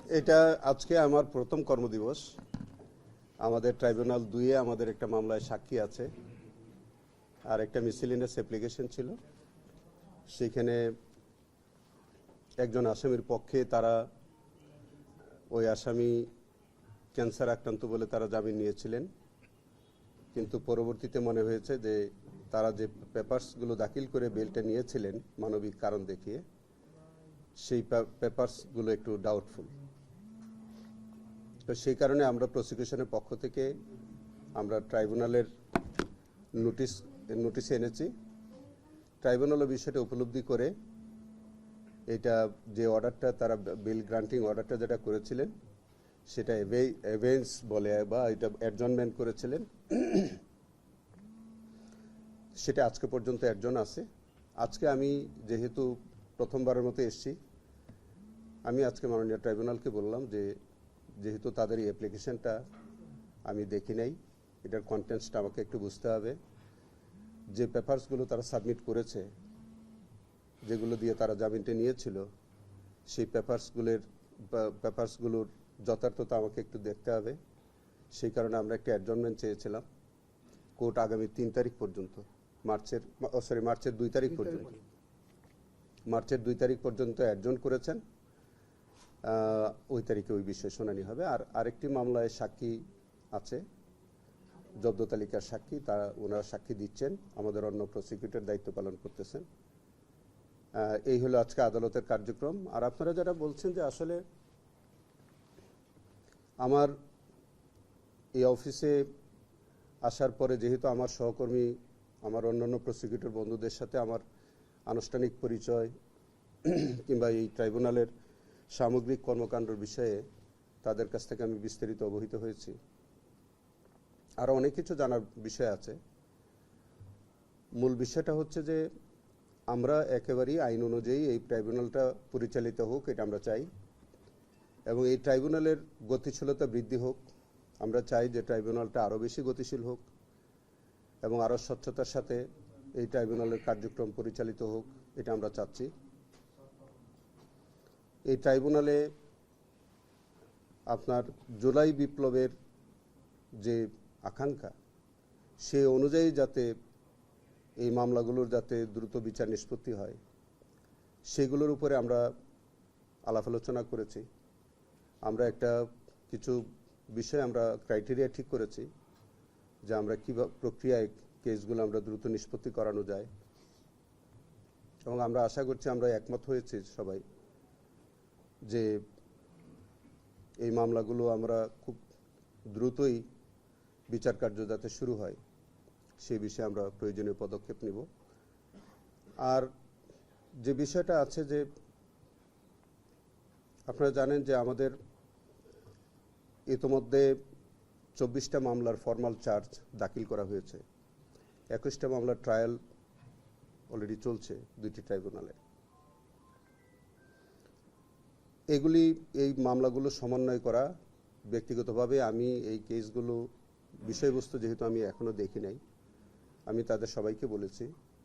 এটা আজকে আমার প্রথম কর্মদিবস। আমাদের ট্রাইব্যুনাল 2-এ আমাদের একটা মামলায় সাক্ষী আছে, আর একটা মিসেলিনিয়াস অ্যাপ্লিকেশন ছিল। সেখানে একজন আসামির পক্ষে তারা ওই আসামি ক্যান্সার আক্রান্ত বলে তারা জামিন নিয়েছিলেন, কিন্তু পরবর্তীতে মনে হয়েছে যে তারা যে পেপারসগুলো দাখিল করে বেলটা নিয়েছিলেন মানবিক কারণ দেখিয়ে, সেই পেপারসগুলো একটু ডাউটফুল। তো সেই কারণে আমরা প্রসিকিউশনের পক্ষ থেকে আমরা ট্রাইব্যুনালের নোটিশ এনেছি। ট্রাইব্যুনালও বিষয়টা উপলব্ধি করে এটা যে অর্ডারটা তারা বিল গ্রান্টিং অর্ডারটা যেটা করেছিলেন সেটা এভেন্স বলে বা এটা অ্যাডজনমেন্ট করেছিলেন, সেটা আজকে পর্যন্ত একজন আছে। আজকে আমি যেহেতু প্রথমবারের মতো এসেছি, আমি আজকে মাননীয় ট্রাইব্যুনালকে বললাম যে যেহেতু তাদের এই অ্যাপ্লিকেশনটা আমি দেখি নাই, এটার কন্টেন্টসটা আমাকে একটু বুঝতে হবে। যে পেপারসগুলো তারা সাবমিট করেছে, যেগুলো দিয়ে তারা জামিনটা নিয়েছিল, সেই পেপারসগুলোর যথার্থতা আমাকে একটু দেখতে হবে। সেই কারণে আমরা একটা অ্যাডজনমেন্ট চেয়েছিলাম। কোর্ট আগামী 3 তারিখ পর্যন্ত, মার্চের 2 তারিখ পর্যন্ত মার্চের 2 তারিখ পর্যন্ত অ্যাডজন করেছেন। ওই তারিখে ওই বিষয়ে শুনানি হবে। আর আরেকটি মামলায় সাক্ষী আছে, জব্দ তালিকার সাক্ষী, ওনারা সাক্ষী দিচ্ছেন, আমাদের অন্য প্রসিকিউটর দায়িত্ব পালন করতেছেন। এই হলো আজকে আদালতের কার্যক্রম। আর আপনারা যারা বলছেন যে আসলে আমার এই অফিসে আসার পরে যেহেতু আমার সহকর্মী, আমার অন্যান্য প্রসিকিউটর বন্ধুদের সাথে আমার আনুষ্ঠানিক পরিচয় কিংবা এই ট্রাইব্যুনালের সামগ্রিক কর্মকাণ্ডের বিষয়ে তাদের কাছ থেকে আমি বিস্তারিত অবহিত হয়েছি। আরও অনেক কিছু জানার বিষয় আছে। মূল বিষয়টা হচ্ছে যে আমরা একেবারেই আইন অনুযায়ী এই ট্রাইব্যুনালটা পরিচালিত হোক, এটা আমরা চাই, এবং এই ট্রাইব্যুনালের গতিশীলতা বৃদ্ধি হোক। আমরা চাই যে ট্রাইব্যুনালটা আরও বেশি গতিশীল হোক এবং আরও স্বচ্ছতার সাথে এই ট্রাইব্যুনালের কার্যক্রম পরিচালিত হোক, এটা আমরা চাচ্ছি। এই ট্রাইব্যুনালে আপনার জুলাই বিপ্লবের যে আকাঙ্ক্ষা, সে অনুযায়ী যাতে এই মামলাগুলোর যাতে দ্রুত বিচার নিষ্পত্তি হয়, সেগুলোর উপরে আমরা আলাপ আলোচনা করেছি। আমরা কিছু বিষয় আমরা ক্রাইটেরিয়া ঠিক করেছি যে আমরা কীভাবে প্রক্রিয়ায় কেসগুলো আমরা দ্রুত নিষ্পত্তি করানো যায়, এবং আমরা আশা করছি, আমরা একমত হয়েছি সবাই যে এই মামলাগুলো আমরা খুব দ্রুতই বিচার কার্য যাতে শুরু হয় সেই বিষয়ে আমরা প্রয়োজনীয় পদক্ষেপ নিব। আর যে বিষয়টা আছে যে আপনারা জানেন যে আমাদের ইতোমধ্যে 24টা মামলার ফর্মাল চার্জ দাখিল করা হয়েছে। 21টা মামলার ট্রায়াল অলরেডি চলছে 2টি ট্রাইব্যুনালে। এই মামলাগুলো সমন্বয় করা, ব্যক্তিগতভাবে আমি এই কেসগুলো বিষয়বস্তু যেহেতু আমি এখনও দেখি নাই, আমি তাদের সবাইকে বলেছি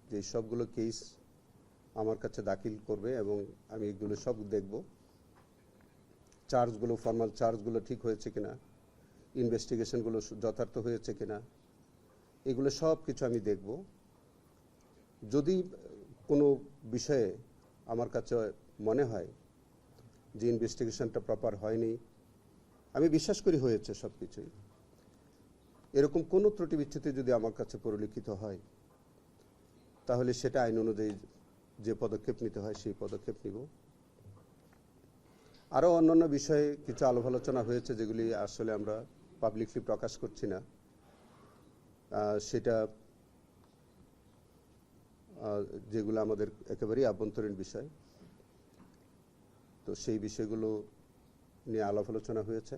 যে এই সবগুলো কেস আমার কাছে দাখিল করবে এবং আমি এগুলো সব দেখব। চার্জগুলো, ফর্মাল চার্জগুলো ঠিক হয়েছে কিনা, ইনভেস্টিগেশনগুলো যথার্থ হয়েছে কিনা, এগুলো সব কিছু আমি দেখব। যদি কোনো বিষয়ে আমার কাছে মনে হয় যে ইনভেস্টিগেশনটা প্রপার হয়নি, আমি বিশ্বাস করি হয়েছে সব কিছুই, এরকম কোনো ত্রুটি বিচ্যুতি যদি আমার কাছে পরিলক্ষিত হয়, তাহলে সেটা আইন অনুযায়ী যে পদক্ষেপ নিতে হয় সেই পদক্ষেপ নিব। আরও অন্যান্য বিষয়ে কিছু আলাপ আলোচনা হয়েছে যেগুলি আসলে আমরা পাবলিকলি প্রকাশ করছি না, সেটা যেগুলো আমাদের একেবারেই আভ্যন্তরীণ বিষয়। তো সেই বিষয়গুলো নিয়ে আলাপ আলোচনা হয়েছে।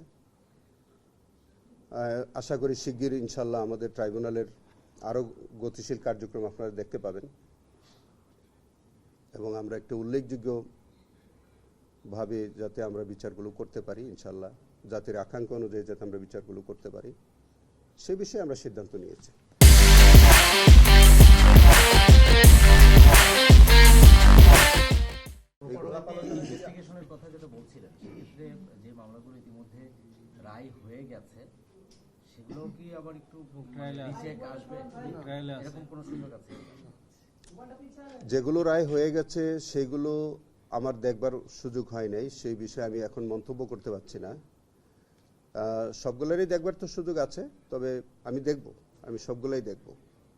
আশা করি শিগগির ইনশাল্লাহ আমাদের ট্রাইব্যুনালের আরও গতিশীল কার্যক্রম আপনারা দেখতে পাবেন, এবং আমরা একটা উল্লেখযোগ্যভাবে যাতে আমরা বিচারগুলো করতে পারি, ইনশাল্লাহ জাতির আকাঙ্ক্ষা অনুযায়ী যাতে আমরা বিচারগুলো করতে পারি, সে বিষয়ে আমরা সিদ্ধান্ত নিয়েছি। ইনভেস্টিগেশনের কথা যেটা বলছিলেন, সেক্ষেত্রে যে মামলাগুলো ইতিমধ্যে রায় হয়ে গেছে সেগুলো কি আবার একটু রিচেক আসবে, এরকম কোনো সুযোগ আছে? যেগুলো রায় হয়ে গেছে সেগুলো আমার দেখবার সুযোগ হয় নাই, সেই বিষয়ে আমি এখন মন্তব্য করতে পারছি না। সবগুলোরই দেখবার তো সুযোগ আছে, তবে আমি দেখব, আমি সবগুলোই দেখব।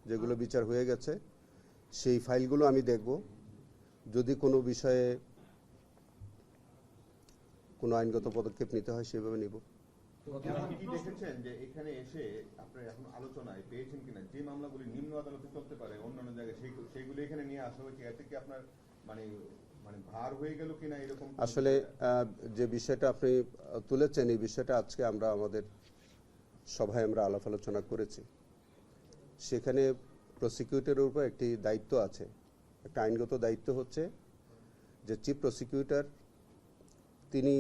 যেগুলো বিচার হয়ে গেছে সেই ফাইলগুলো আমি দেখব। যদি কোনো বিষয়ে কোনো আইনগত পদক্ষেপ নিতে হয় সেভাবে নিব। আপনি কি দেখেছেন যে এখানে এসে আপনার এখন আলোচনায় পেয়েছেন কিনা যে মামলাগুলি নিম্ন আদালতে চলতে পারে অন্যান্য জায়গায় সেইগুলো এখানে নিয়ে আসা হয়েছে, এতে কি আপনার মানে মানে ভার হয়ে গেল কিনা এরকম? আসলে যে বিষয়টা আপনি তুলেছেন, এই বিষয়টা আজকে আমরা আমাদের সভায় আমরা আলাপ আলোচনা করেছি। সেখানে প্রসিকিউটরের উপর একটি দায়িত্ব আছে, একটা আইনগত দায়িত্ব হচ্ছে যে চিফ প্রসিকিউটর তিনি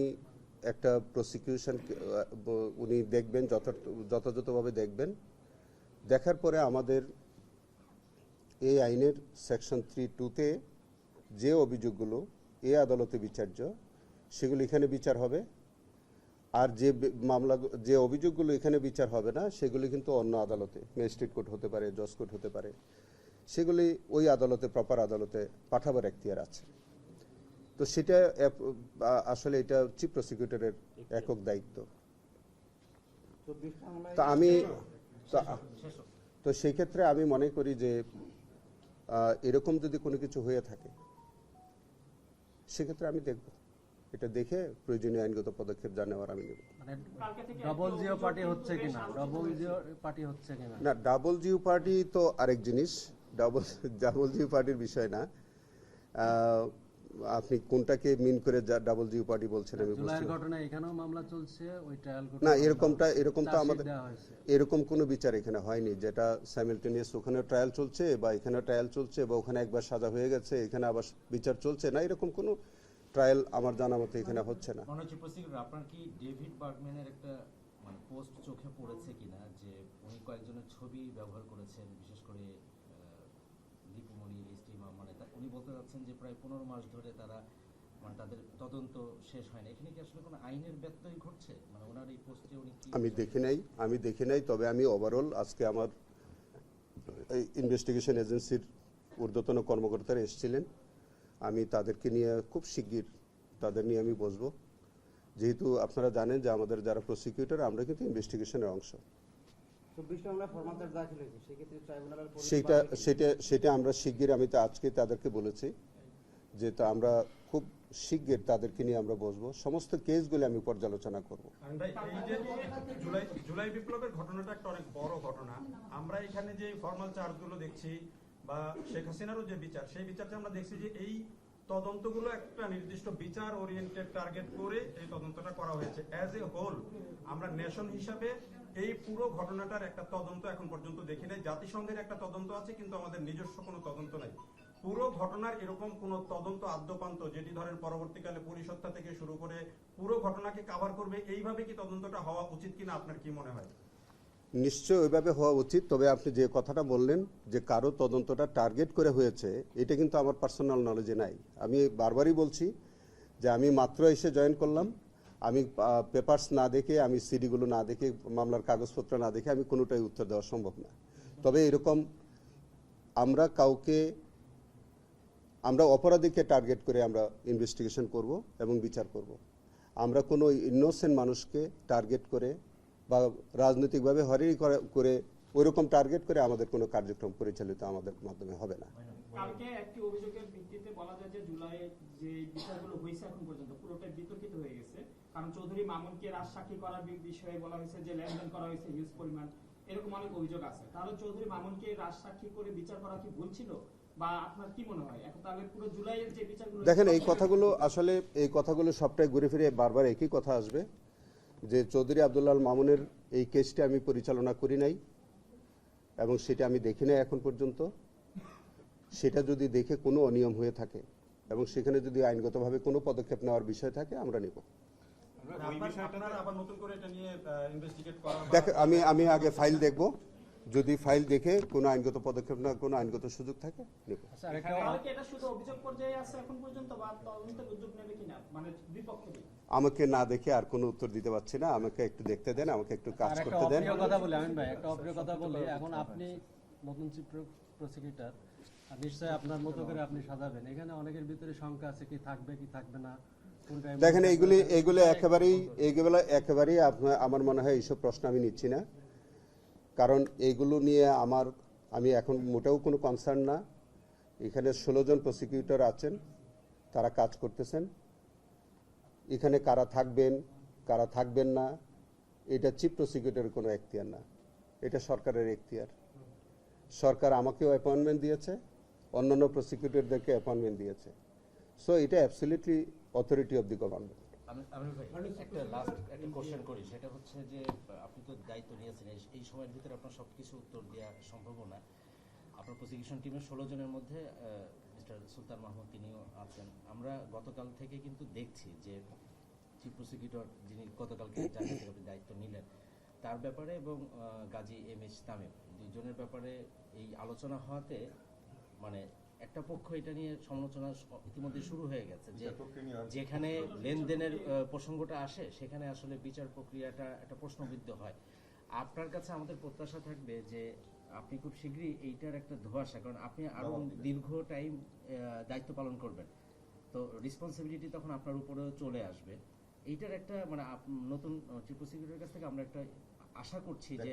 একটা প্রসিকিউশন উনি দেখবেন, যথাযথভাবে দেখবেন। দেখার পরে আমাদের এই আইনের সেকশন 3(2)তে যে অভিযোগগুলো এ আদালতে বিচার্য সেগুলো এখানে বিচার হবে, আর যে মামলা যে অভিযোগগুলো এখানে বিচার হবে না সেগুলি কিন্তু অন্য আদালতে, ম্যাজিস্ট্রেট কোর্ট হতে পারে, জজ কোর্ট হতে পারে, সেগুলি ওই আদালতে, প্রপার আদালতে পাঠাবার এখতিয়ার আছে। তো সেটা আসলে এটা চিফ প্রসিকিউটরের একক দায়িত্ব। তো সেই ক্ষেত্রে আমি মনে করি যে এরকম যদি কোনো কিছু হয়ে থাকে সেক্ষেত্রে আমি দেখব, এটা দেখে প্রয়োজনীয় আইনগত পদক্ষেপ যা নেওয়ার আমি নেব। ডাবল জিও পার্টি হচ্ছে কিনা, ডাবল জিও পার্টি হচ্ছে কিনা? না, ডাবল জিও পার্টি তো আরেক জিনিস, ডাবল জিও পার্টির বিষয় না। আপনি কোনটাকে মিন করে ডাবল জিও পার্টি বলছেন আমি বুঝতে পারছি। ঘটনা এখানেও মামলা চলছে, ওই ট্রায়াল না, এরকম তো আমাদের এরকম কোনো বিচার এখানে হয়নি যেটা সাইমালটেনিয়াস ওখানে ট্রায়াল চলছে বা এখানে ট্রায়াল চলছে বা ওখানে একবার সাজা হয়ে গেছে এখানে আবার বিচার চলছে না, এরকম কোনো ট্রায়াল আমার জানা মতে এখানে হচ্ছে না। আপনার কি ডেভিড বার্গম্যানের একটা মানে পোস্ট চোখে পড়েছে কিনা, যে উনি কয়েকজনের ছবি ব্যবহার করেছেন, বিশেষ করে দীপুমণি, লিস্টিমা, মানে উনি বলতে চাচ্ছেন যে প্রায় 15 মাস ধরে তারা মানে তাদের তদন্ত শেষ হয় না। এখানে কি আসলে কোনো আইনের ব্যত্যয় ঘটছে? মানে ওনার এই পোস্টে উনি কি? আমি দেখি নাই, তবে আমি ওভারঅল আজকে আমার ইনভেস্টিগেশন এজেন্সির ঊর্ধ্বতন কর্মকর্তারা এসেছিলেন, আমি তাদেরকে নিয়ে খুব শিগগির তাদের নিয়ে আমি বসবো। যেহেতু আপনারা জানেন যে আমাদের যারা প্রসিকিউটর আমরা কিন্তু ইনভেস্টিগেশনের অংশ, সেটা আমরা শিগগির, আমি তো আজকে তাদেরকে বলেছি যে তা আমরা খুব শিগগির তাদেরকে নিয়ে আমরা বসবো, সমস্ত কেসগুলো আমি পর্যালোচনা করব। জুলাই বিপ্লবের ঘটনাটা একটা অনেক বড় ঘটনা। আমরা এখানে যে ফর্মাল চার্জগুলো দেখছি বা শেখ হাসিনারও যে বিচার, সেই বিচারটা আমরা দেখছি যে এই তদন্তগুলো একটা নির্দিষ্ট বিচার ওরিয়েন্টেড টার্গেট করে এই তদন্তটা করা হয়েছে। অ্যাজ এ হোল আমরা নেশন হিসাবে এই পুরো ঘটনাটার একটা তদন্ত এখন পর্যন্ত দেখি নাই। জাতিসংঘের একটা তদন্ত আছে, কিন্তু আমাদের নিজস্ব কোনো তদন্ত নাই। পুরো ঘটনার এরকম কোনো তদন্ত আদ্যপান্ত, যেটি ধরেন পরবর্তীকালে পুলিশ হত্যা থেকে শুরু করে পুরো ঘটনাকে কভার করবে, এইভাবে কি তদন্তটা হওয়া উচিত কিনা আপনার কি মনে হয়? নিশ্চয় ওইভাবে হওয়া উচিত, তবে আপনি যে কথাটা বললেন যে কারো তদন্তটা টার্গেট করে হয়েছে, এটা কিন্তু আমার পার্সোনাল নলেজে নাই। আমি বারবারই বলছি যে আমি মাত্র এসে জয়েন করলাম, আমি পেপারস না দেখে, আমি সিডিগুলো না দেখে, মামলার কাগজপত্র না দেখে আমি কোনোটাই উত্তর দেওয়া সম্ভব না। তবে এরকম আমরা অপরাধীকে টার্গেট করে আমরা ইনভেস্টিগেশন করব এবং বিচার করব। আমরা কোনো ইনোসেন্ট মানুষকে টার্গেট করে বা রাজনৈতিকভাবে হয়রানি করে ওইরকম টার্গেট করে আমাদের কোনো কার্যক্রম পরিচালিত আমাদের মাধ্যমে হবে না। কালকে একটি অভিযোগের ভিত্তিতে বলা যায় যে জুলাইয়ে যে বিচারগুলো হয়েছে এখন পর্যন্ত পুরোটাই বিতর্কিত হয়ে গেছে, কারণ চৌধুরী মামুনকে রাজসাক্ষী করার বিষয়ে বলা হয়েছে যে লেনদেন করা হয়েছে হিউজ পরিমাণ, এরকম অনেক অভিযোগ আছে। তাহলে চৌধুরী মামুনকে রাজসাক্ষী করে বিচার করা কি ভুল ছিল, বা আপনার কি মনে হয় এখন তাহলে পুরো জুলাইয়ের যে বিচারগুলো? দেখেন, এই কথাগুলো সবটাই ঘুরে ফিরে বারবার একই কথা আসবে যে চৌধুরী আব্দুল্লাহ মামুনের এই কেসটা আমি পরিচালনা করি নাই এবং সেটা আমি দেখি নাই এখন পর্যন্ত। সেটা যদি দেখে কোনো অনিয়ম হয়ে থাকে এবং সেখানে যদি আইনগতভাবে কোনো পদক্ষেপ নেওয়ার বিষয় থাকে আমরা নেব। আপনারা আবার নতুন করে এটা নিয়ে ইনভেস্টিগেট করা, দেখ, আমি আগে ফাইল দেখব, যদি ফাইল দেখে কোনো আইনগত পদক্ষেপ না কোনো আইনগত সুযোগ থাকে নেব। আচ্ছা, আরেকটা তাহলে কি এটা শুধু অভিযোগ পর্যায়ে আছে এখন পর্যন্ত, বা তদন্তের উদ্যোগ নেবে কিনা, মানে দুই পক্ষই? আমাকে না দেখে আর কোনো উত্তর দিতে পারছি না, আমাকে একটু দেখতে দেন, আমাকে একটু কাজ আর একটা করতে দেন। অপ্রিয় কথা বলি আমিন ভাই, একটা অপ্রিয় কথা বলি, এখন আপনি নতুন চিফ প্রসিকিউটর, নিশ্চয়ই আপনার মতো করে আপনি সাজাবেন, এখানে অনেকের ভিতরে শঙ্কা আছে কি থাকবে কি থাকবে না। কোনটায় দেখেন এইগুলি একেবারেই আমার মনে হয় এইসব প্রশ্ন আমি নিচ্ছি না, কারণ এইগুলো নিয়ে আমি এখন মোটেও কোনো কনসার্ন না। এখানে 16 জন প্রসিকিউটর আছেন, তারা কাজ করতেছেন। এখানে কারা থাকবেন কারা থাকবেন না এটা চিফ প্রসিকিউটরের কোনো এখতিয়ার না, এটা সরকারের এখতিয়ার। সরকার আমাকেও অ্যাপয়েন্টমেন্ট দিয়েছে, অন্যান্য প্রসিকিউটরদেরকে অ্যাপয়েন্টমেন্ট দিয়েছে। সো এটা absolutely authority of the government. আমি ভাই একটা লাস্ট একটা কোশ্চেন করি, সেটা হচ্ছে যে আপনি তো দায়িত্ব নিয়েছেন, এই সময়ের ভিতরে আপনার সবকিছু উত্তর দেওয়া সম্ভব না। আপনার প্রসিকিউশন টিমের 16 জনের মধ্যে মিস্টার সুলতান মাহমুদ তিনিও আছেন। আমরা গতকাল থেকে কিন্তু দেখছি যে চিফ প্রসিকিউটর যিনি গতকালকে জানিয়েছেন আপনি দায়িত্ব নিলেন, তার ব্যাপারে এবং গাজী এম.এইচ. তামিম দুইজনের ব্যাপারে এই আলোচনা হওয়াতে মানে একটা পক্ষ এটা নিয়ে সমালোচনা ইতিমধ্যে শুরু হয়ে গেছে যে যেখানে লেনদেনের প্রসঙ্গটা আসে সেখানে আসলে বিচার প্রক্রিয়াটা একটা প্রশ্নবিদ্ধ হয়। আপনার কাছে আমাদের প্রত্যাশা থাকবে যে আপনি খুব শীঘ্রই এইটার একটা ধোঁয়াশা, কারণ আপনি আরো দীর্ঘ টাইম দায়িত্ব পালন করবেন, তো রেসপন্সিবিলিটি তখন আপনার উপরেও চলে আসবে। এইটার একটা মানে নতুন চিফ প্রসিকিউটরের কাছ থেকে আমরা একটা আশা করছি যে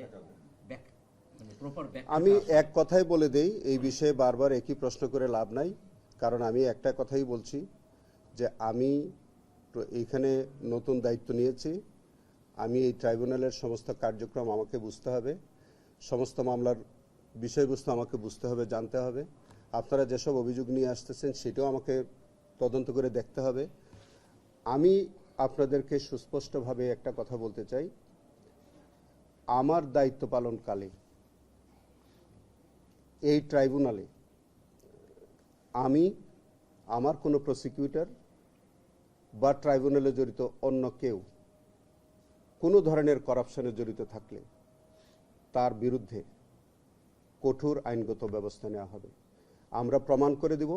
আমি এক কথাই বলে দেই, এই বিষয়ে বারবার একই প্রশ্ন করে লাভ নাই, কারণ আমি একটা কথাই বলছি যে আমি এইখানে নতুন দায়িত্ব নিয়েছি। আমি এই ট্রাইব্যুনালের সমস্ত কার্যক্রম আমাকে বুঝতে হবে, সমস্ত মামলার বিষয়বস্তু আমাকে বুঝতে হবে, জানতে হবে। আপনারা যেসব অভিযোগ নিয়ে আসতেছেন সেটাও আমাকে তদন্ত করে দেখতে হবে। আমি আপনাদেরকে সুস্পষ্টভাবে একটা কথা বলতে চাই, আমার দায়িত্ব পালনকালে এই ট্রাইব্যুনালে আমার কোনো প্রসিকিউটর বা ট্রাইব্যুনালে জড়িত অন্য কেউ কোনো ধরনের করাপশনে জড়িত থাকলে তার বিরুদ্ধে কঠোর আইনগত ব্যবস্থা নেওয়া হবে। আমরা প্রমাণ করে দেব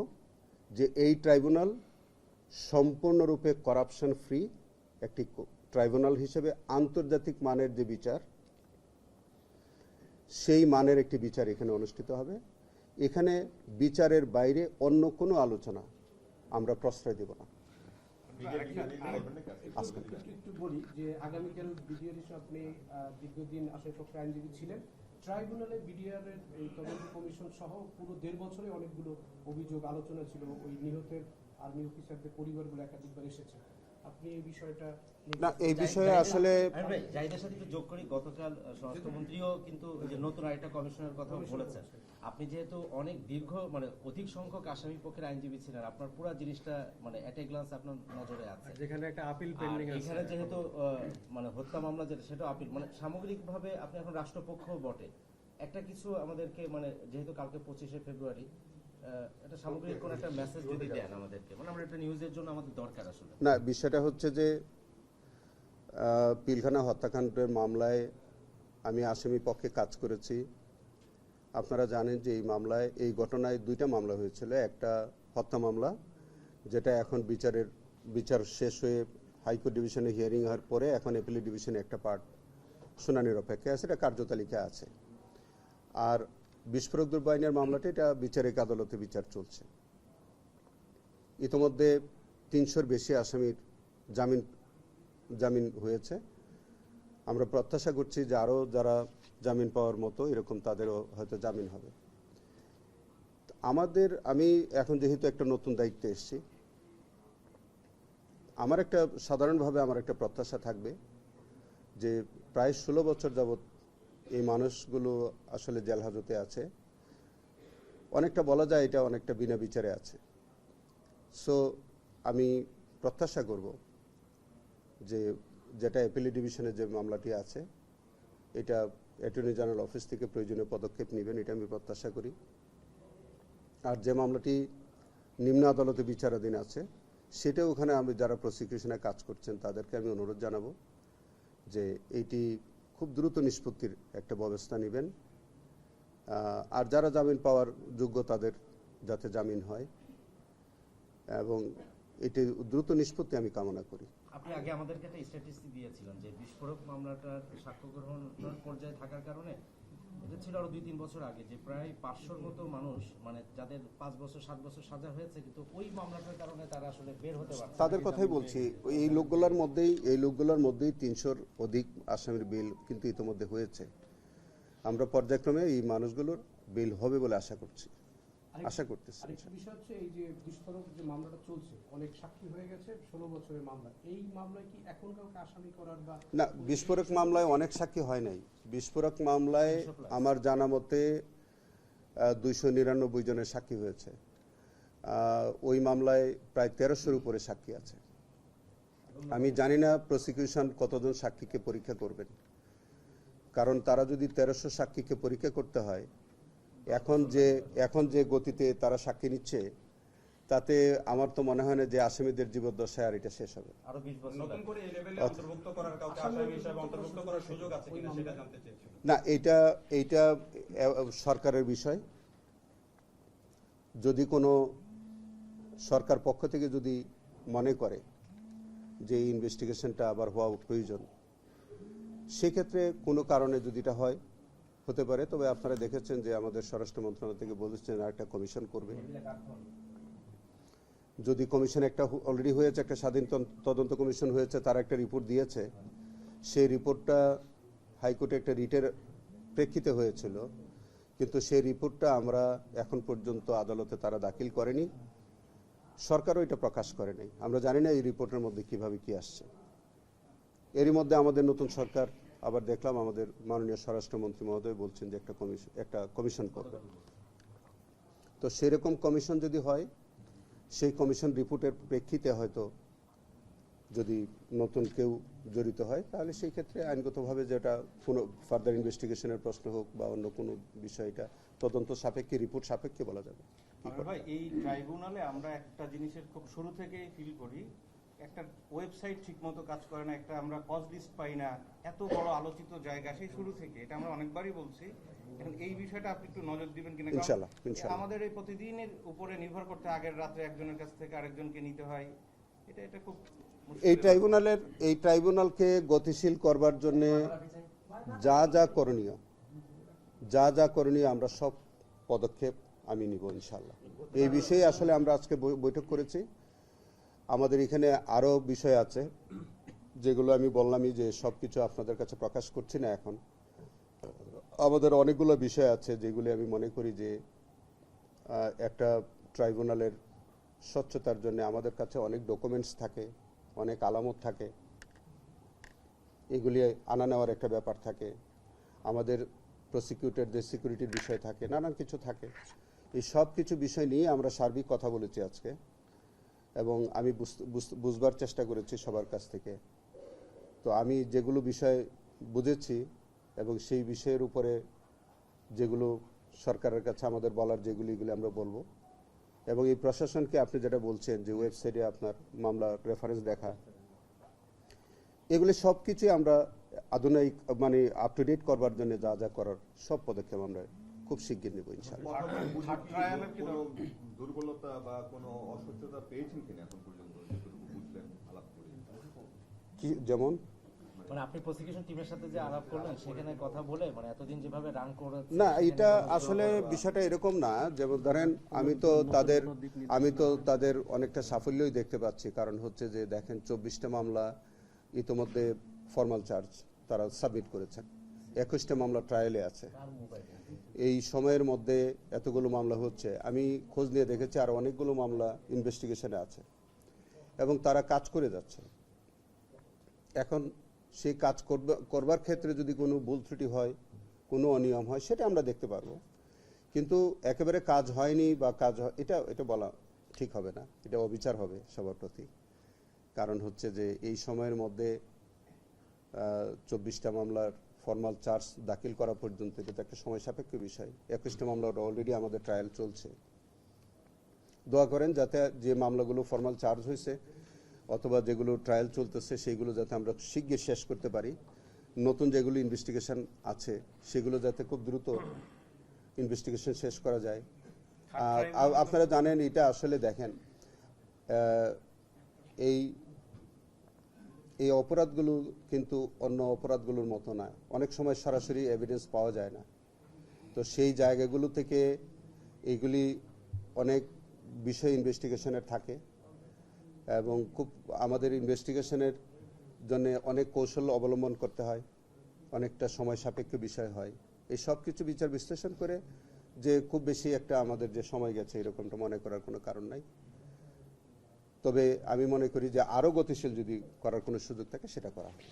যে এই ট্রাইব্যুনাল সম্পূর্ণরূপে করাপশন ফ্রি একটি ট্রাইব্যুনাল হিসেবে আন্তর্জাতিক মানের যে বিচার, সেই মানের একটি বিচার এখানে অনুষ্ঠিত হবে। এখানে বিচারের বাইরে অন্য কোনো আলোচনা আমরা প্রশ্রয় দেব না। একটু বলি যে আগামীকাল বিডিআর হিসেবে আপনি দীর্ঘদিন আসামিপক্ষের আইনজীবী ছিলেন, ট্রাইব্যুনালে বিডিআর এর এই তদন্ত কমিশন সহ পুরো 1.5 বছরে অনেকগুলো অভিযোগ আলোচনা ছিল, ওই নিহতের আর্মি অফিসারদের পরিবারগুলো একাধিকবার এসেছে। আপনি এই বিষয়টা না, এই বিষয়ে আসলে জাহিদের সাথে একটু যোগ করি, গতকাল স্বরাষ্ট্রমন্ত্রীও কিন্তু যে নতুন আরেকটা কমিশনের কথা বলেছেন। আপনি যেহেতু অনেক দীর্ঘ মানে অধিক সংখ্যক আসামি পক্ষের আইনজীবী ছিলেন, আপনার পুরো জিনিসটা মানে এট এ গ্লান্স আপনার নজরে আছে। যেখানে একটা আপিল পেন্ডিং আছে, এখানে যেহেতু মানে হত্যা মামলা যেটা সেটা আপিল, মানে সামগ্রিকভাবে আপনি এখন রাষ্ট্রপক্ষ বটে, একটা কিছু আমাদেরকে মানে যেহেতু কালকে 25শে ফেব্রুয়ারি এটা সামগ্রিক কোন একটা মেসেজ যদি দেন আমাদেরকে, মানে আমরা একটা নিউজের জন্য আমাদের দরকার আসলে। না, বিষয়টা হচ্ছে যে পিলখানা হত্যাকাণ্ডের মামলায় আমি আসামি পক্ষে কাজ করেছি। আপনারা জানেন যে এই ঘটনায় 2টা মামলা হয়েছিল। একটা হত্যা মামলা, যেটা এখন বিচার শেষ হয়ে হাইকোর্ট ডিভিশনে হিয়ারিং হওয়ার পরে এখন অ্যাপিলেট ডিভিশনে একটা পার্ট শুনানির অপেক্ষায় আছে, এটা কার্যতালিকায় আছে। আর বিস্ফোরক দ্রব্য আইনের মামলাটি এটা বিচারিক আদালতে বিচার চলছে। ইতিমধ্যে 300-র বেশি আসামির জামিন হয়েছে। আমরা প্রত্যাশা করছি যে আরও যারা জামিন পাওয়ার মতো এরকম তাদেরও হয়তো জামিন হবে। আমি এখন যেহেতু একটা নতুন দায়িত্বে এসেছি, সাধারণভাবে আমার একটা প্রত্যাশা থাকবে যে প্রায় 16 বছর যাবৎ এই মানুষগুলো আসলে জেল হাজতে আছে। অনেকটা বলা যায় এটা অনেকটা বিনা বিচারে আছে। সো আমি প্রত্যাশা করব যে যেটা অ্যাপিলেট ডিভিশনে যে মামলাটি আছে এটা অ্যাটর্নি জেনারেল অফিস থেকে প্রয়োজনীয় পদক্ষেপ নেবেন, এটা আমি প্রত্যাশা করি। আর যে মামলাটি নিম্ন আদালতে বিচারাধীন আছে সেটা ওখানে আমি যারা প্রসিকিউশনে কাজ করছেন তাদেরকে আমি অনুরোধ জানাবো যে এইটি খুব দ্রুত নিষ্পত্তির একটা ব্যবস্থা নেবেন আর যারা জামিন পাওয়ার যোগ্য তাদের যাতে জামিন হয় এবং এটি দ্রুত নিষ্পত্তি আমি কামনা করি। আপনি আগে আমাদেরকে একটা স্ট্যাটিস্টিক দিয়েছিলেন যে বিস্ফোরক মামলাটার সাক্ষ্য গ্রহণ পর্যায়ে থাকার কারণে, এটা ছিল আরো 2-3 বছর আগে, যে প্রায় 500-র মতো মানুষ মানে যাদের 5 বছর 7 বছর সাজা হয়েছে, কিন্তু ওই মামলাটার কারণে তারা আসলে বের হতে পারছে না। তাদের কথাই বলছি, এই লোকগুলোর মধ্যেই 300-র অধিক আসামির বেল কিন্তু ইতিমধ্যে হয়েছে। আমরা পর্যায়ক্রমে এই মানুষগুলোর বেল হবে বলে আশা করতেছি। আরেকটি বিষয় হচ্ছে এই যে বিস্ফোরক যে মামলাটা চলছে, অনেক সাক্ষী হয়ে গেছে, 16 বছরের মামলা। এই মামলায় কি এখন কাউকে আসামি করার বা না, বিস্ফোরক মামলায় অনেক সাক্ষী হয় নাই। বিস্ফোরক মামলায় আমার জানা মতে 299 জনের সাক্ষী হয়েছে। ওই মামলায় প্রায় 1300-র উপরে সাক্ষী আছে। আমি জানি না প্রসিকিউশন কতজন সাক্ষীকে পরীক্ষা করবেন, কারণ তারা যদি 1300 সাক্ষীকে পরীক্ষা করতে হয়, এখন যে গতিতে তারা সাক্ষী নিচ্ছে, তাতে আমার তো মনে হয় না যে আসামিদের জীবদ্দশায় আর এটা শেষ হবে। আরো 20 বছর নতুন করে এই লেভেলে অন্তর্ভুক্ত করার কাউকে আসামি হিসেবে অন্তর্ভুক্ত করার সুযোগ আছে কিনা সেটা জানতে চেয়েছিলাম। না, এইটা সরকারের বিষয়। যদি কোনো সরকার পক্ষ থেকে যদি মনে করে যে এই ইনভেস্টিগেশনটা আবার হওয়া প্রয়োজন, সেক্ষেত্রে কোনো কারণে যদি এটা হয়, হতে পারে। তবে আপনারা দেখেছেন যে আমাদের স্বরাষ্ট্র মন্ত্রণালয় থেকে বলেছেন একটা কমিশন করবে। যদি কমিশন একটা অলরেডি হয়েছে, একটা স্বাধীন তদন্ত কমিশন হয়েছে, তারা একটা রিপোর্ট দিয়েছে। সেই রিপোর্টটা হাইকোর্টে একটা রিটের প্রেক্ষিতে হয়েছিল, কিন্তু সেই রিপোর্টটা আমরা এখন পর্যন্ত আদালতে তারা দাখিল করেনি, সরকারও এটা প্রকাশ করে নাই। আমরা জানি না এই রিপোর্টের মধ্যে কিভাবে কি আসছে। এরই মধ্যে আমাদের নতুন সরকার, আবার দেখলাম আমাদের মাননীয় স্বরাষ্ট্রমন্ত্রী মহোদয় বলছেন যে একটা কমিশন করবে। তো সেরকম কমিশন যদি হয়, সেই কমিশন রিপোর্টের প্রেক্ষিতে হয়তো যদি নতুন কেউ জড়িত হয়, তাহলে সেই ক্ষেত্রে আইনগতভাবে যেটা কোনো ফার্দার ইনভেস্টিগেশনের প্রশ্ন হোক বা অন্য কোনো বিষয়টা তদন্ত সাপেক্ষে, রিপোর্ট সাপেক্ষে বলা যাবে। ভাই, এই ট্রাইব্যুনালে আমরা একটা জিনিসের খুব শুরু থেকেই ফিল করি, একটা ওয়েবসাইট ঠিকমতো কাজ করে না, একটা আমরা কজ লিস্ট পাই না, এত বড় আলোচিত জায়গা সেই শুরু থেকে, এটা আমরা অনেকবারই বলছি। এখন এই বিষয়টা আপনি একটু নজর দিবেন কিনা? ইনশাআল্লাহ। আমাদের এই প্রতিদিনের উপরে নির্ভর করতে, আগের রাত্রে একজনের কাছ থেকে আরেকজনকে নিতে হয়, এটা খুব এই ট্রাইব্যুনালকে গতিশীল করবার জন্য যা যা করণীয় আমরা সব পদক্ষেপ আমি নিব ইনশাআল্লাহ। এই বিষয়ে আসলে আমরা আজকে বৈঠক করেছি। আমাদের এখানে আরো বিষয় আছে, যেগুলো আমি বললামই যে সবকিছু আপনাদের কাছে প্রকাশ করছি না। এখন আমাদের অনেকগুলো বিষয় আছে যেগুলি আমি মনে করি যে একটা ট্রাইব্যুনালের স্বচ্ছতার জন্য আমাদের কাছে অনেক ডকুমেন্টস থাকে, অনেক আলামত থাকে, এগুলি আনা নেওয়ার একটা ব্যাপার থাকে। আমাদের প্রসিকিউটরদের সিকিউরিটির বিষয় থাকে, নানান কিছু থাকে। এই সব কিছু বিষয় নিয়ে আমরা সার্বিক কথা বলেছি আজকে, এবং আমি বুঝবার চেষ্টা করেছি সবার কাছ থেকে। তো আমি যেগুলো বিষয় বুঝেছি এবং সেই বিষয়ের উপরে যেগুলো সরকারের কাছে আমাদের বলার এগুলি আমরা বলবো। এবং এই প্রশাসনকে আপনি যেটা বলছেন যে ওয়েবসাইটে আপনার মামলার রেফারেন্স দেখা, এগুলি সব কিছুই আমরা আধুনিক মানে আপ টু ডেট করবার জন্য যা যা করার সব পদক্ষেপ আমরা খুব শিগগির নেব ইনশাআল্লাহ। কোনো দুর্বলতা বা কোনো অস্বচ্ছতা পেয়েছেন কিনা এখন পর্যন্ত, যেটুকু বুঝলেন আলাপ করে? কি যেমন মানে আপনি প্রসিকিউশন টিমের সাথে যে আলাপ করলেন, সেখানে কথা বলে মানে এতদিন যেভাবে রান করেছে, না, এটা আসলে বিষয়টা এরকম না। যেমন ধরেন আমি তো তাদের অনেকটা সাফল্যই দেখতে পাচ্ছি। কারণ হচ্ছে যে দেখেন 24টা মামলা ইতোমধ্যে ফর্মাল চার্জ তারা সাবমিট করেছেন, 21টা মামলা ট্রায়ালে আছে। এই সময়ের মধ্যে এতগুলো মামলা হচ্ছে, আমি খোঁজ নিয়ে দেখেছি আর অনেকগুলো মামলা ইনভেস্টিগেশনে আছে এবং তারা কাজ করে যাচ্ছে। এখন সেই কাজ করবার ক্ষেত্রে যদি কোনো ভুল ত্রুটি হয়, কোনো অনিয়ম হয়, সেটা আমরা দেখতে পারবো। কিন্তু একেবারে কাজ হয়নি বা এটা বলা ঠিক হবে না, এটা অবিচার হবে সবার প্রতি। কারণ হচ্ছে যে এই সময়ের মধ্যে 24টা মামলার ফর্মাল চার্জ দাখিল করা পর্যন্ত এটা একটা সময় সাপেক্ষ বিষয়। 21টা মামলা অলরেডি আমাদের ট্রায়াল চলছে। দোয়া করেন যাতে যে মামলাগুলো ফর্মাল চার্জ হয়েছে অথবা যেগুলো ট্রায়াল চলতেছে সেইগুলো যাতে আমরা শিগগির শেষ করতে পারি। নতুন যেগুলো ইনভেস্টিগেশন আছে সেগুলো যাতে খুব দ্রুত ইনভেস্টিগেশন শেষ করা যায়। আর আপনারা জানেন এটা আসলে দেখেন এই এই অপরাধগুলো কিন্তু অন্য অপরাধগুলোর মতো না, অনেক সময় সরাসরি এভিডেন্স পাওয়া যায় না। তো সেই জায়গাগুলো থেকে এইগুলি অনেক বিষয় ইনভেস্টিগেশনের থাকে এবং খুব আমাদের ইনভেস্টিগেশনের জন্য অনেক কৌশল অবলম্বন করতে হয়, অনেকটা সময় সাপেক্ষ বিষয় হয়। এই সব কিছু বিচার বিশ্লেষণ করে যে খুব বেশি একটা আমাদের যে সময় গেছে এরকমটা মনে করার কোনো কারণ নাই। তবে আমি মনে করি যে আরও গতিশীল যদি করার কোনো সুযোগ থাকে সেটা করা হয়।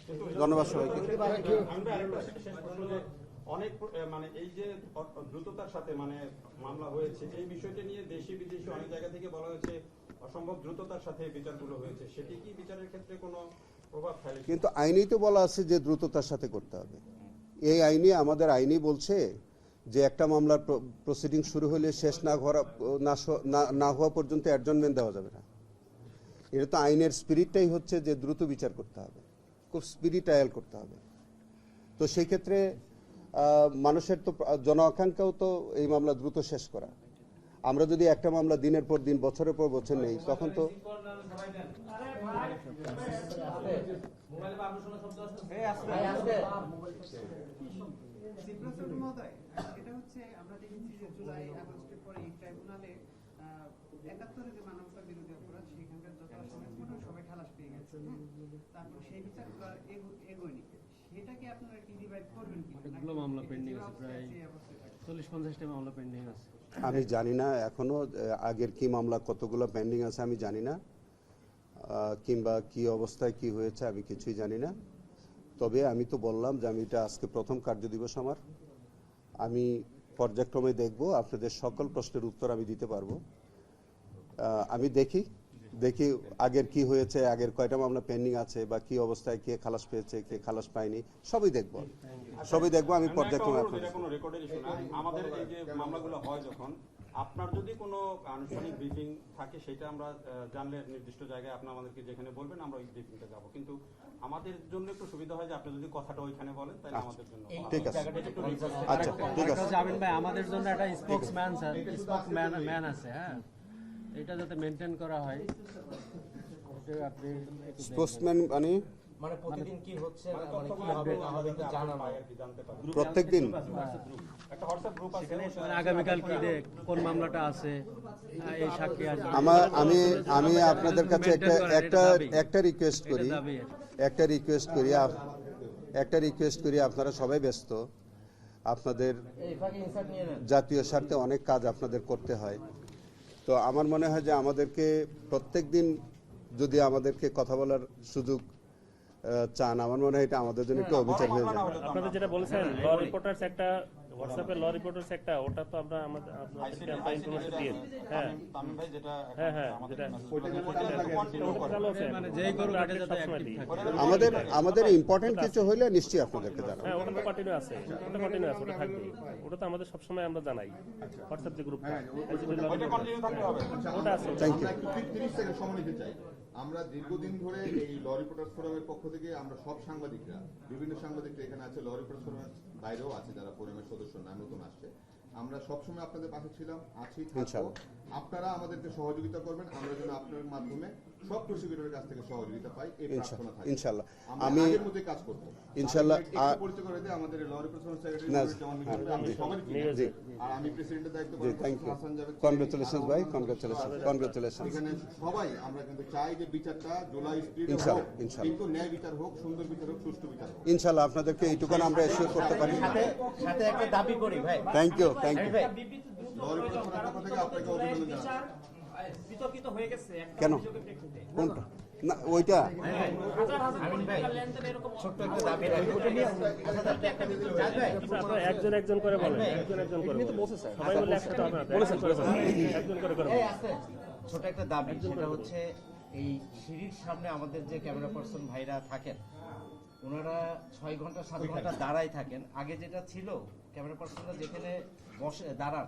ধন্যবাদ সবাইকে। অনেক মানে এই যে দ্রুততার সাথে মানে মামলা হয়েছে, এই বিষয়টা নিয়ে দেশি বিদেশি অনেক জায়গা থেকে বলা হয়েছে অসম্ভব দ্রুততার সাথে বিচারগুলো হয়েছে, সেটি কি বিচারের ক্ষেত্রে কোনো প্রভাব ফেলে? কিন্তু আইনেই তো বলা আছে যে দ্রুততার সাথে করতে হবে। এই আইনে আমাদের আইনই বলছে যে একটা মামলার প্রসিডিং শুরু হলে শেষ না হওয়া পর্যন্ত অ্যাডজনমেন্ট দেওয়া যাবে না। এটা তো আইনের স্পিরিটটাই হচ্ছে যে দ্রুত বিচার করতে হবে, খুব স্পিরিটায়াল করতে হবে। তো সেই ক্ষেত্রে মানুষের তো জন আকাঙ্ক্ষাও তো এই মামলা দ্রুত শেষ করা। আমরা যদি একটা মামলা দিনের পর দিন বছরের পর বছর নেই তখন তো এটা হচ্ছে আমরা দেখেছি যে জুলাই আগস্টের পরে এই ট্রাইব্যুনালে ৭১ যে মানবতা বিরোধী অপরাধ সেখানকার যত আসামি ছিল সবাই খালাস পেয়ে গেছে। তারপর সেই বিচার এগোয়নি, সেটাকে আপনারা কি রিভাইভ করবেন কি? অনেকগুলো মামলা পেন্ডিং আছে, প্রায় 40-50টা মামলা পেন্ডিং আছে। আমি জানি না এখনো আগের কি মামলা কতগুলো পেন্ডিং আছে আমি জানি না, কিংবা কি অবস্থায় কি হয়েছে আমি কিছুই জানি না। তবে আমি তো বললাম যে আমি এটা আজকে প্রথম কার্য দিবস আমার, আমি পর্যায়ক্রমে দেখব, আপনাদের সকল প্রশ্নের উত্তর আমি দিতে পারবো। আমি দেখি আগের কি হয়েছে, আগের কয়টা মামলা পেন্ডিং আছে বা কি অবস্থায় কে খালাস পেয়েছে কে খালাস পায়নি সবই দেখব আমি পর্যায়ক্রমে। আমাদের এই যে মামলাগুলো হয় যখন আপনার যদি কোনো আনুষ্ঠানিক ব্রিফিং থাকে সেটা আমরা জানলে নির্দিষ্ট জায়গায় আপনি আমাদেরকে যেখানে বলবেন আমরা ওই ব্রিফিংটা যাব, কিন্তু আমাদের জন্য একটু সুবিধা হয় যে আপনি যদি কথাটা ওইখানে বলেন তাহলে আমাদের জন্য ঠিক আছে। আচ্ছা ঠিক আছে জামিন ভাই, আমাদের জন্য একটা স্পোকসম্যান আছে, হ্যাঁ, এটা যাতে মেনটেন করা হয়। আপনি স্পোর্টসম্যান মানে প্রতিদিন কি হচ্ছে মানে কি হবে আমাদেরকে জানানো আর কি জানতে পারি প্রত্যেকদিন একটা হোয়াটসঅ্যাপ গ্রুপ আছে, মানে আগামীকাল কি কোন মামলাটা আছে, এই সাক্ষী আসবে। আমি আপনাদের কাছে একটা রিকোয়েস্ট করি আপনারা সবাই ব্যস্ত, আপনাদের জাতীয় স্বার্থে অনেক কাজ আপনাদের করতে হয়। তো আমার মনে হয় যে আমাদেরকে প্রত্যেকদিন যদি আমাদেরকে কথা বলার সুযোগ চান, আমার মনে হয় এটা আমাদের জন্য একটু অবিচার হয়ে যায়। আপনাদের যেটা বলেছেন ল রিপোর্টার্স একটা হোয়াটসঅ্যাপে ল রিপোর্টার্স একটা, ওটা তো আমরা আপনাদেরকে আমরা ইনফরমেশন দিয়ে হ্যাঁ তামিম ভাই যেটা যেটা মানে যেই করুক আগে যাতে অ্যাক্টিভ থাকে। আমাদের ইম্পর্টেন্ট কিছু হইলে নিশ্চয়ই আপনাদেরকে জানাবো। হ্যাঁ, ওটা তো কন্টিনিউ আছে, ওটা থাকবে, ওটা তো আমাদের সবসময় আমরা জানাই হোয়াটসঅ্যাপ যে গ্রুপটা ওটা আছে। Thank you. 30 সেকেন্ড সময় নিতে চাই। আমরা দীর্ঘদিন ধরে এই ল রিপোর্টার্স ফোরামের পক্ষ থেকে আমরা সব সাংবাদিকরা, বিভিন্ন সাংবাদিকরা এখানে আছে, ল রিপোর্টার্স ফোরামের বাইরেও আছে যারা ফোরামের সদস্য না নতুন আসছে, আমরা সবসময় আপনাদের পাশে ছিলাম, আছি, থাকবো। আপনারা আমাদেরকে সহযোগিতা করবেন, আমরা যেন আপনার মাধ্যমে সব প্রসিকিউটরের কাছ থেকে সহযোগিতা পাই এই প্রার্থনা থাকে। ইনশাআল্লাহ আমি আগের মধ্যে কাজ করব ইনশাআল্লাহ। পরিচয় করে দেই আমাদের ল রিপ্রেজেন্টেটিভ সেক্রেটারি জামান মিজান, আমি সবারই চিনি, আর আমি প্রেসিডেন্টের দায়িত্ব পালন করছি হাসান জাভেদ। কনগ্রাচুলেশনস ভাই, কনগ্রাচুলেশন। এখানে সবাই আমরা কিন্তু চাই যে বিচারটা জুলাই স্পিরিটে হোক, কিন্তু ন্যায় বিচার হোক, সুন্দর বিচার হোক, সুষ্ঠু বিচার হোক। ইনশাআল্লাহ আপনাদেরকে এইটুকুন আমরা এসিওর করতে পারি। সাথে একটা দাবি করি ভাই। Thank you. ল রিপ্রেজেন্টেটিভ পক্ষ থেকে আপনাকে অভিনন্দন জানাই। বিতর্কিত হয়ে গেছে একটা কেন? অভিযোগের প্রেক্ষিতে। কোনটা? না ওইটা ছোট্ট একটা দাবি একজন একজন করে বলেন, একজন করে সবাই বলে একসাথে হবে না, একজন করে বলেন। ছোট একটা দাবি, সেটা হচ্ছে এই সিঁড়ির সামনে আমাদের যে ক্যামেরা পার্সন ভাইরা থাকেন, ওনারা 6 ঘন্টা 7 ঘন্টা দাঁড়াই থাকেন। আগে যেটা ছিল ক্যামেরা পার্সনরা যেখানে বসে দাঁড়ান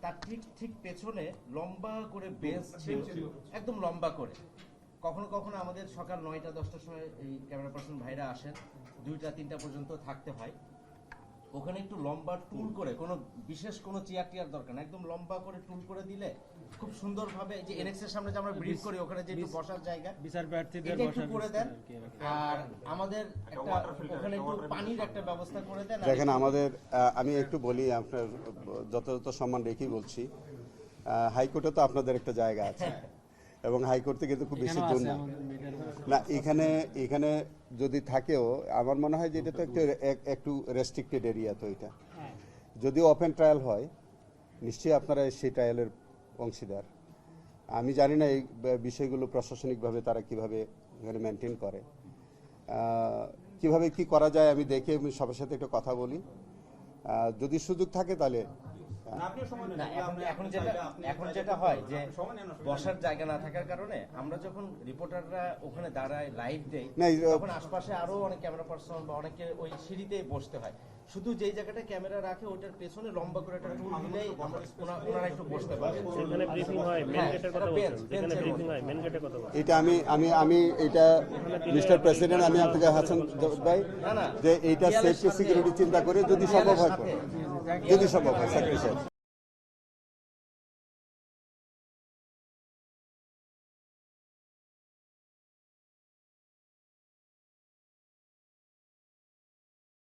তার ঠিক পেছনে লম্বা করে বেঞ্চ ছিল, একদম লম্বা করে। কখনো কখনো আমাদের সকাল 9টা 10টার সময় এই ক্যামেরা পার্সন ভাইরা আসেন, 2টা 3টা পর্যন্ত থাকতে হয় ওখানে একটু লম্বা টুল করে কোনো বিশেষ কোনো চেয়ার টিয়ার দরকার না, একদম লম্বা করে টুল করে দিলে খুব সুন্দরভাবে এই যে এনএক্সের সামনে যে আমরা ব্রিফ করি ওখানে যে একটু বসার জায়গা বিচার প্রার্থীদের এটা একটু বসার করে দেন। আর কি এরকম। আর আমাদের একটা ওখানে একটু পানির একটা ব্যবস্থা করে দেন। আর দেখেন আমাদের আমি একটু বলি, আপনার যথাযথ সম্মান রেখেই বলছি, হাইকোর্টে তো আপনাদের একটা জায়গা আছে এবং হাইকোর্ট থেকে কিন্তু খুব বেশি এখানেও দূর আছে না। আমাদের মিডিয়ার আছে। না এখানে যদি থাকেও আমার মনে হয় যে এটা তো একটু রেস্ট্রিক্টেড এরিয়া, তো এটা যদি ওপেন ট্রায়াল হয় নিশ্চয়ই আপনারা সেই ট্রায়ালের অংশীদার। আমি জানি না এই বিষয়গুলো প্রশাসনিকভাবে তারা কিভাবে এখানে মেনটেন করে, কিভাবে কি করা যায় আমি দেখে আমি সবার সাথে একটু কথা বলি, যদি সুযোগ থাকে তাহলে না, এখন যেটা হয় যে বসার জায়গা না থাকার কারণে আমরা যখন রিপোর্টাররা ওখানে দাঁড়ায় লাইভ দেই না, তখন আশপাশে আরো অনেক ক্যামেরা পার্সন বা অনেকে ওই সিঁড়িতেই বসতে হয়। শুধু যেই জায়গাটা ক্যামেরা রাখে ওটার পেছনে লম্বা করে একটা টুল দিলেই ওনারা একটু বসতে পারে। সেখানে ব্রিফিং হয়, মেন গেটের কথা বলছেন, যেখানে ব্রিফিং হয় মেন গেটের কথা বলছেন। এটা আমি এটা মিস্টার প্রেসিডেন্ট আমি আপনাকে হাসান ভাই যে এইটা সেফটি সিকিউরিটি চিন্তা করে যদি সম্ভব হয়, যদি সম্ভব হয় সেক্রেটারি সাহেব